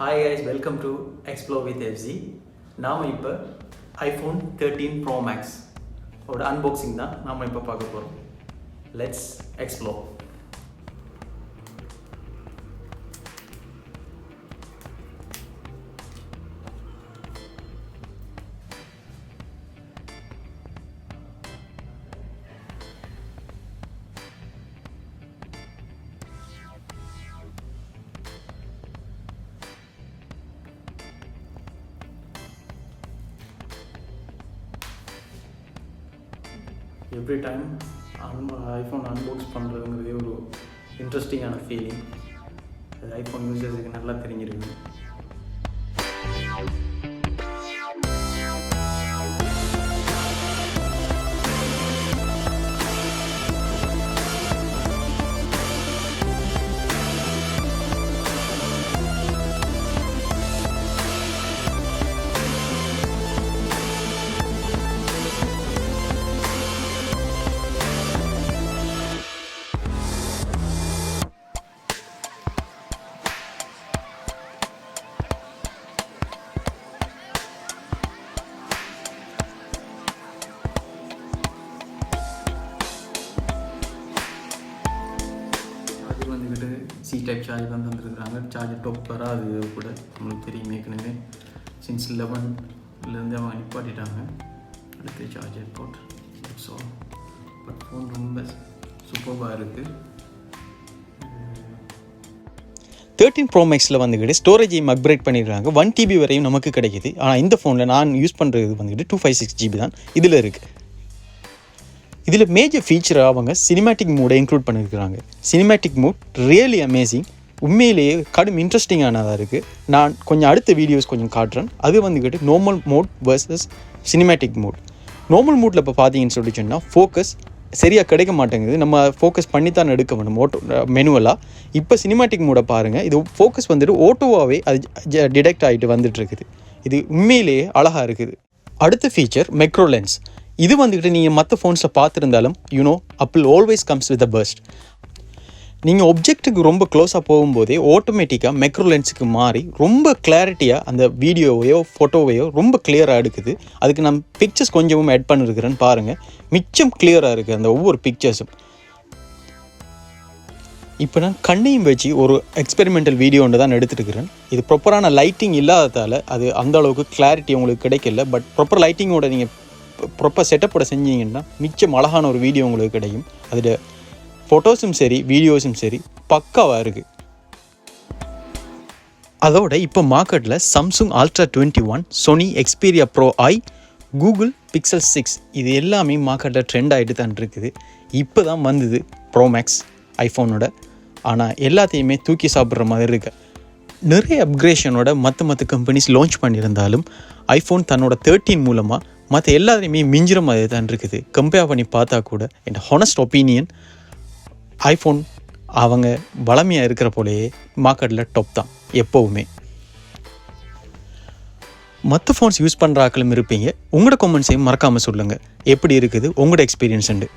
Hi guys, welcome to Explore with FZ. நாம இப்போ iPhone 13 Pro Max ஓட unboxing தான் நாம இப்போ பார்க்க போறோம். Let's explore. Every time iPhone unbox பண்ணுறதுங்கிறதே ஒரு இன்ட்ரெஸ்டிங்கான ஃபீலிங். அது ஐஃபோன் யூசர்ஸுக்கு நல்லா தெரிஞ்சிருக்கு. சி டைப் சார்ஜ் தான் தந்துருக்குறாங்க. சார்ஜர் டாப் வராது கூட நம்மளுக்கு தெரியும் ஏற்கனவே. சின்ஸ் 11லேருந்து அவங்க நிப்பாட்டிட்டாங்க. அடுத்து charger boat. So but phone ரொம்ப சூப்பராக இருக்குது. 13 Pro Maxல வந்துக்கிட்டு ஸ்டோரேஜையும் அப்கிரேட் பண்ணிடுறாங்க. 1 TB வரையும் நமக்கு கிடைக்கிது. ஆனால் இந்த ஃபோனில் நான் யூஸ் பண்ணுறது வந்துக்கிட்டு 256 GB தான் இதில் இருக்குது. இதில் மேஜர் ஃபீச்சராக அவங்க சினிமேட்டிக் மூடை இன்க்ளூட் பண்ணியிருக்கிறாங்க. Cinematic mood really amazing. உண்மையிலேயே கடும் இன்ட்ரெஸ்டிங்கானதாக இருக்குது. நான் கொஞ்சம் அடுத்த வீடியோஸ் கொஞ்சம் காட்டுறேன். அது வந்துக்கிட்டு normal mode versus cinematic mode. Normal மூட்டில் இப்போ பார்த்தீங்கன்னு சொல்லி சொன்னால் ஃபோக்கஸ் சரியாக கிடைக்க மாட்டேங்குது. நம்ம ஃபோக்கஸ் பண்ணி தான் எடுக்க வேணும் மெனுவலாக. இப்போ சினிமேட்டிக் மூடை பாருங்கள். இது ஃபோக்கஸ் வந்துட்டு ஓட்டோவாகவே அது டிடெக்ட் ஆகிட்டு வந்துட்டுருக்குது. இது உண்மையிலேயே அழகாக இருக்குது. அடுத்த ஃபீச்சர் மைக்ரோ லென்ஸ். இது வந்துக்கிட்டு நீங்கள் மற்ற ஃபோன்ஸில் பார்த்துருந்தாலும் Apple always comes with a burst. நீங்கள் ஒப்ஜெக்ட்டுக்கு ரொம்ப க்ளோஸாக போகும்போதே ஆட்டோமேட்டிக்காக மைக்ரோ லென்ஸுக்கு மாறி ரொம்ப கிளாரிட்டியாக அந்த வீடியோவையோ ஃபோட்டோவையோ ரொம்ப கிளியராக எடுக்குது. அதுக்கு நான் பிக்சர்ஸ் கொஞ்சமும் ஆட் பண்ணிருக்கிறேன்னு பாருங்கள். மிச்சம் கிளியராக இருக்குது அந்த ஒவ்வொரு பிக்சர்ஸும். இப்போ நான் கண்ணையும் வச்சு ஒரு எக்ஸ்பெரிமெண்டல் வீடியோ ஒன்று தான் எடுத்துருக்கிறேன். இது ப்ராப்பரான லைட்டிங் இல்லாததால் அது அந்த அளவுக்கு கிளாரிட்டி உங்களுக்கு கிடைக்கல. பட் ப்ராப்பர் லைட்டிங்கோட நீங்கள் ப்ராப்பர் செட்டப்போட செஞ்சீங்கன்னா மிச்சம் அழகான ஒரு வீடியோ உங்களுக்கு கிடைக்கும். அதில் ஃபோட்டோஸும் சரி வீடியோஸும் சரி பக்காவாக இருக்குது. அதோட இப்போ மார்க்கெட்டில் Samsung Ultra 21, Sony Xperia Pro I, Google Pixel 6 இது எல்லாமே மார்க்கெட்டில் ட்ரெண்ட் ஆகிட்டு தான் இருக்குது. இப்போ தான் வந்தது ப்ரோ மேக்ஸ் ஐஃபோனோட. ஆனால் எல்லாத்தையுமே தூக்கி சாப்பிட்ற மாதிரி இருக்குது. நிறைய அப்கிரேஷனோட மற்ற கம்பெனிஸ் லான்ச் பண்ணியிருந்தாலும் ஐஃபோன் தன்னோட 13 மூலமாக மற்ற எல்லாத்தையுமே மிஞ்சிற மாதிரி தான் இருக்குது. கம்பேர் பண்ணி பார்த்தா கூட என் ஹானஸ்ட் ஒப்பீனியன் ஐஃபோன் அவங்க வளமையாக இருக்கிற போலேயே மார்க்கெட்டில் டாப் தான் எப்போவுமே. மற்ற ஃபோன்ஸ் யூஸ் பண்ணுற ஆக்களும் இருப்பீங்க. உங்களோட கமெண்ட்ஸையும் மறக்காமல் சொல்லுங்கள். எப்படி இருக்குது உங்களோட எக்ஸ்பீரியன்ஸ் உண்டு.